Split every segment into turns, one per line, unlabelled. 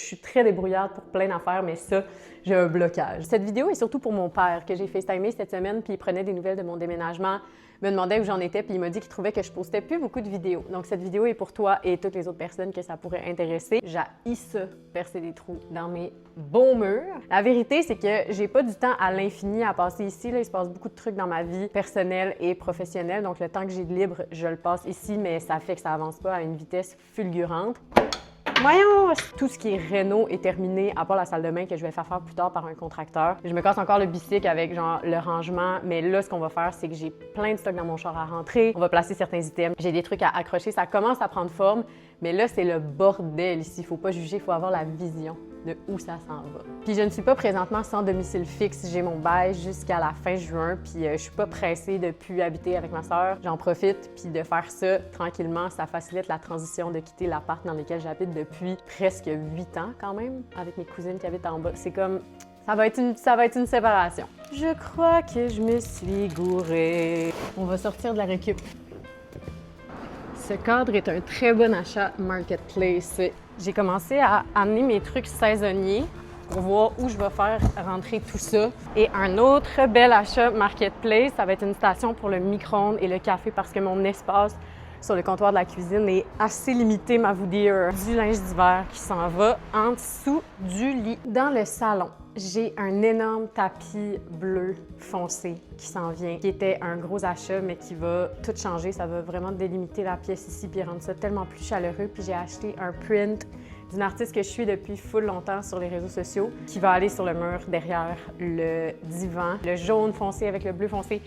Je suis très débrouillarde pour plein d'affaires, mais ça, j'ai un blocage. Cette vidéo est surtout pour mon père, que j'ai FaceTimé cette semaine, puis il prenait des nouvelles de mon déménagement, me demandait où j'en étais, puis il m'a dit qu'il trouvait que je postais plus beaucoup de vidéos. Donc cette vidéo est pour toi et toutes les autres personnes que ça pourrait intéresser. J'haïs ça, percer des trous dans mes beaux murs. La vérité, c'est que j'ai pas du temps à l'infini à passer ici. Là, il se passe beaucoup de trucs dans ma vie personnelle et professionnelle, donc le temps que j'ai de libre, je le passe ici, mais ça fait que ça avance pas à une vitesse fulgurante. Voyons! Tout ce qui est réno est terminé, à part la salle de bain que je vais faire plus tard par un contracteur. Je me casse encore le bicycle avec genre le rangement, mais là, ce qu'on va faire, c'est que j'ai plein de stocks dans mon char à rentrer. On va placer certains items. J'ai des trucs à accrocher. Ça commence à prendre forme, mais là, c'est le bordel ici. Faut pas juger, faut avoir la vision de où ça s'en va. Puis je ne suis pas présentement sans domicile fixe. J'ai mon bail jusqu'à la fin juin, puis je suis pas pressée de plus habiter avec ma sœur. J'en profite, puis de faire ça tranquillement, ça facilite la transition de quitter l'appart dans lequel j'habite depuis presque 8 ans quand même, avec mes cousines qui habitent en bas. C'est comme... Ça va être une séparation. Je crois que je me suis gourée. On va sortir de la récup. Ce cadre est un très bon achat Marketplace. J'ai commencé à amener mes trucs saisonniers pour voir où je vais faire rentrer tout ça. Et un autre bel achat Marketplace, ça va être une station pour le micro-ondes et le café parce que mon espace sur le comptoir de la cuisine est assez limité, ma vous dire. Du linge d'hiver qui s'en va en dessous du lit. Dans le salon, j'ai un énorme tapis bleu foncé qui s'en vient, qui était un gros achat, mais qui va tout changer. Ça va vraiment délimiter la pièce ici puis rendre ça tellement plus chaleureux. Puis j'ai acheté un print d'une artiste que je suis depuis full longtemps sur les réseaux sociaux, qui va aller sur le mur derrière le divan. Le jaune foncé avec le bleu foncé.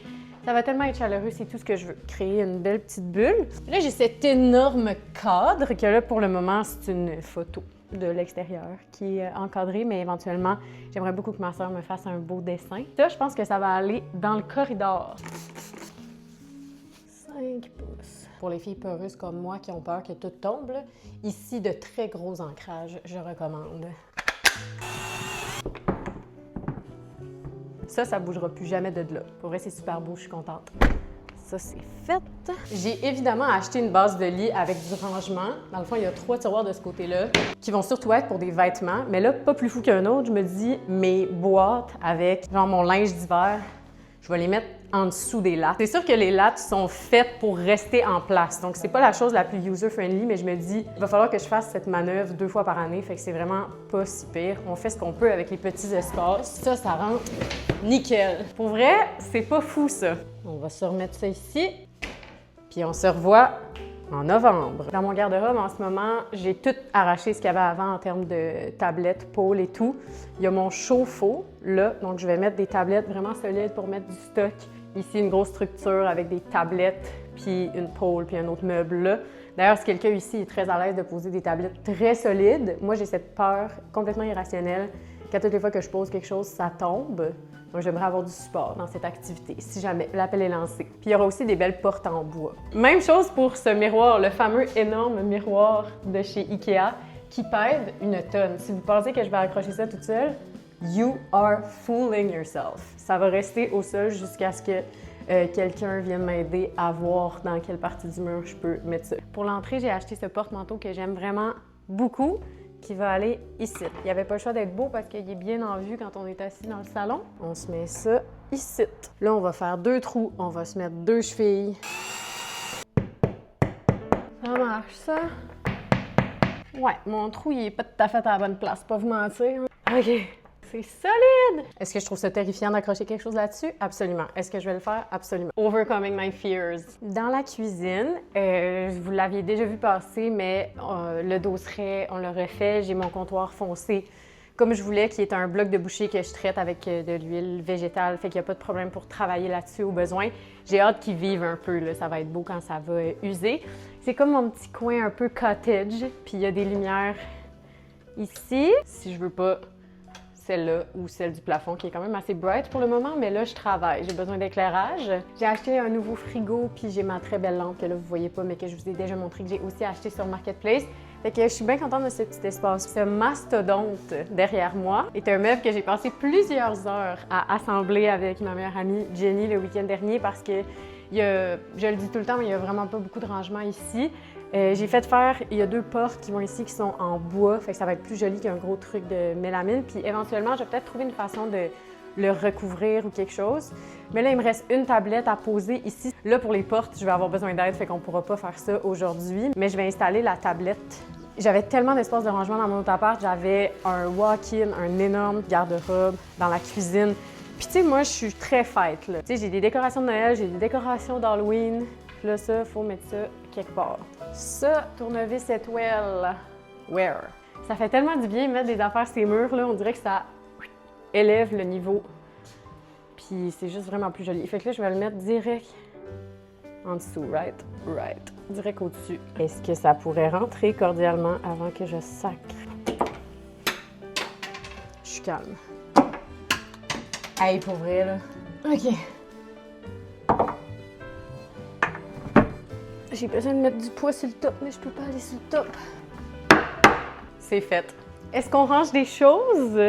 Ça va tellement être chaleureux, c'est tout ce que je veux. Créer une belle petite bulle. Là, j'ai cet énorme cadre que là, pour le moment, c'est une photo de l'extérieur qui est encadrée, mais éventuellement, j'aimerais beaucoup que ma sœur me fasse un beau dessin. Ça, je pense que ça va aller dans le corridor. 5 pouces. Pour les filles peureuses comme moi qui ont peur que tout tombe, là, ici, de très gros ancrages, je recommande. Ça bougera plus jamais de là. Pour vrai, c'est super beau, je suis contente. Ça, c'est fait. J'ai évidemment acheté une base de lit avec du rangement. Dans le fond, il y a 3 tiroirs de ce côté-là qui vont surtout être pour des vêtements. Mais là, pas plus fou qu'un autre, je me dis, mes boîtes avec genre mon linge d'hiver, je vais les mettre en dessous des lattes. C'est sûr que les lattes sont faites pour rester en place. Donc, c'est pas la chose la plus user-friendly, mais je me dis, il va falloir que je fasse cette manœuvre 2 fois par année. Fait que c'est vraiment pas si pire. On fait ce qu'on peut avec les petits espaces. Ça rentre nickel. Pour vrai, c'est pas fou, ça. On va se remettre ça ici. Puis on se revoit en novembre. Dans mon garde-robe, en ce moment, j'ai tout arraché ce qu'il y avait avant en termes de tablettes, pôles et tout. Il y a mon chauffe-eau, là. Donc, je vais mettre des tablettes vraiment solides pour mettre du stock. Ici, une grosse structure avec des tablettes, puis une pôle, puis un autre meuble là. D'ailleurs, si quelqu'un ici est très à l'aise de poser des tablettes très solides, moi, j'ai cette peur complètement irrationnelle qu'à toutes les fois que je pose quelque chose, ça tombe. Donc, j'aimerais avoir du support dans cette activité, si jamais l'appel est lancé. Puis, il y aura aussi des belles portes en bois. Même chose pour ce miroir, le fameux énorme miroir de chez Ikea, qui pèse une tonne. Si vous pensez que je vais accrocher ça toute seule, you are fooling yourself. Ça va rester au sol jusqu'à ce que quelqu'un vienne m'aider à voir dans quelle partie du mur je peux mettre ça. Pour l'entrée, j'ai acheté ce porte-manteau que j'aime vraiment beaucoup, qui va aller ici. Il n'y avait pas le choix d'être beau parce qu'il est bien en vue quand on est assis dans le salon. On se met ça ici. Là, on va faire 2 trous. On va se mettre 2 chevilles. Ça marche, ça? Ouais, mon trou, il est pas tout à fait à la bonne place, pas vous mentir. OK. C'est solide! Est-ce que je trouve ça terrifiant d'accrocher quelque chose là-dessus? Absolument. Est-ce que je vais le faire? Absolument. Overcoming my fears. Dans la cuisine, vous l'aviez déjà vu passer, mais le dosseret, on l'a refait. J'ai mon comptoir foncé comme je voulais, qui est un bloc de boucher que je traite avec de l'huile végétale. Fait qu'il n'y a pas de problème pour travailler là-dessus au besoin. J'ai hâte qu'il vive un peu, là. Ça va être beau quand ça va user. C'est comme mon petit coin un peu cottage. Puis il y a des lumières ici. Si je veux pas celle-là ou celle du plafond qui est quand même assez bright pour le moment, mais là, je travaille. J'ai besoin d'éclairage. J'ai acheté un nouveau frigo, puis j'ai ma très belle lampe que là, vous voyez pas, mais que je vous ai déjà montré, que j'ai aussi acheté sur Marketplace. Fait que je suis bien contente de ce petit espace. Ce mastodonte derrière moi est un meuble que j'ai passé plusieurs heures à assembler avec ma meilleure amie Jenny le week-end dernier parce que je le dis tout le temps, mais il n'y a vraiment pas beaucoup de rangement ici. J'ai fait faire, il y a 2 portes qui vont ici qui sont en bois, fait que ça va être plus joli qu'un gros truc de mélamine. Puis éventuellement, je vais peut-être trouver une façon de le recouvrir ou quelque chose. Mais là, il me reste une tablette à poser ici. Là, pour les portes, je vais avoir besoin d'aide, fait qu'on pourra pas faire ça aujourd'hui. Mais je vais installer la tablette. J'avais tellement d'espace de rangement dans mon autre appart. J'avais un walk-in, un énorme garde-robe dans la cuisine. Puis tu sais, moi, je suis très fête, là. Tu sais, j'ai des décorations de Noël, j'ai des décorations d'Halloween. Puis là, ça, faut mettre ça quelque part. Ça, tournevis Etwell Wear. Ça fait tellement du bien mettre des affaires sur ces murs, là. On dirait que ça élève le niveau. Puis c'est juste vraiment plus joli. Fait que là, je vais le mettre direct en dessous, right? Right. Direct au-dessus. Est-ce que ça pourrait rentrer cordialement avant que je sacre? Je suis calme. Hey, pour vrai, là. OK. J'ai besoin de mettre du poids sur le top, mais je peux pas aller sur le top. C'est fait. Est-ce qu'on range des choses?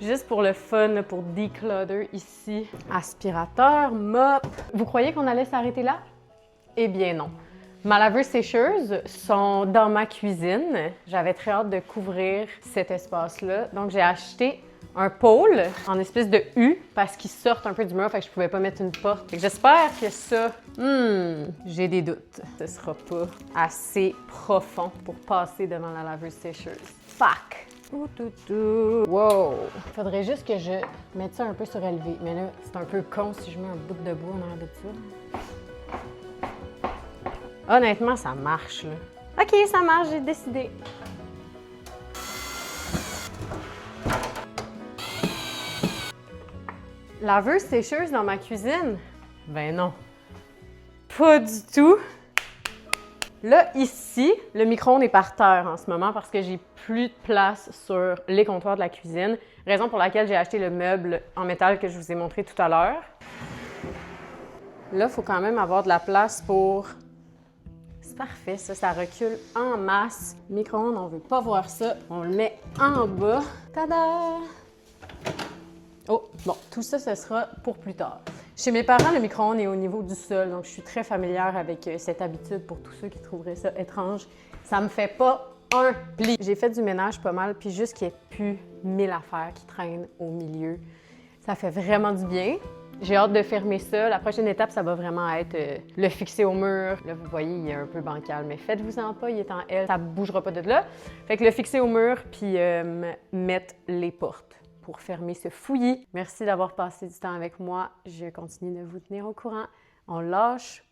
Juste pour le fun, pour declutter ici. Aspirateur, mop. Vous croyez qu'on allait s'arrêter là? Eh bien non. Ma laveuse sécheuse sont dans ma cuisine. J'avais très hâte de couvrir cet espace-là. Donc j'ai acheté un pôle en espèce de U parce qu'ils sortent un peu du mur, fait que je pouvais pas mettre une porte. J'espère que ça, j'ai des doutes. Ce sera pas assez profond pour passer devant la laveuse sécheuse. Fuck! Wow! Faudrait juste que je mette ça un peu surélevé. Mais là, c'est un peu con si je mets un bout de bois en arrière de ça. Honnêtement, ça marche, là. OK, ça marche, j'ai décidé. Laveuse sécheuse dans ma cuisine? Ben non. Pas du tout. Là, ici, le micro-ondes est par terre en ce moment parce que j'ai plus de place sur les comptoirs de la cuisine. Raison pour laquelle j'ai acheté le meuble en métal que je vous ai montré tout à l'heure. Là, il faut quand même avoir de la place pour... C'est parfait, ça recule en masse. Micro-ondes, on veut pas voir ça. On le met en bas. Tada! Oh, bon, tout ça, ce sera pour plus tard. Chez mes parents, le micro-ondes est au niveau du sol, donc je suis très familière avec cette habitude pour tous ceux qui trouveraient ça étrange. Ça me fait pas un pli. J'ai fait du ménage pas mal, puis juste qu'il n'y ait plus 1000 affaires qui traînent au milieu. Ça fait vraiment du bien. J'ai hâte de fermer ça. La prochaine étape, ça va vraiment être le fixer au mur. Là, vous voyez, il est un peu bancal, mais faites-vous-en pas, il est en L, ça bougera pas de là. Fait que le fixer au mur, puis mettre les portes pour fermer ce fouillis. Merci d'avoir passé du temps avec moi. Je continue de vous tenir au courant. On lâche